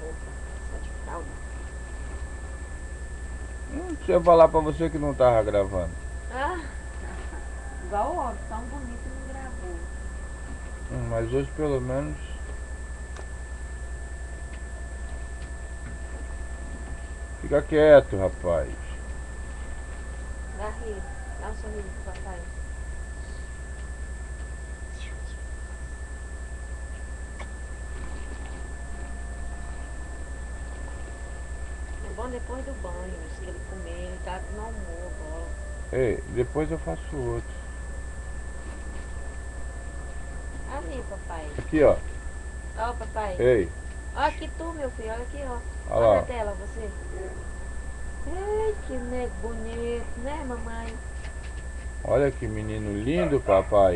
roupa, só de fralda. Deixa eu falar pra você que não tava gravando. Ah, igual o homem, tão bonito não gravou. Mas hoje pelo menos. Fica quieto, rapaz. Dá rir, dá um sorriso pro papai. É bom depois do banho, se ele comer, ele tá no humor agora. Ei, depois eu faço outro. Ali, papai. Aqui, ó. Ó, papai. Ei, Ó aqui tu, meu filho, olha aqui, ó. olha Olha na lá. tela, você. Ei, que nego bonito, né, mamãe? Olha que menino lindo, papai.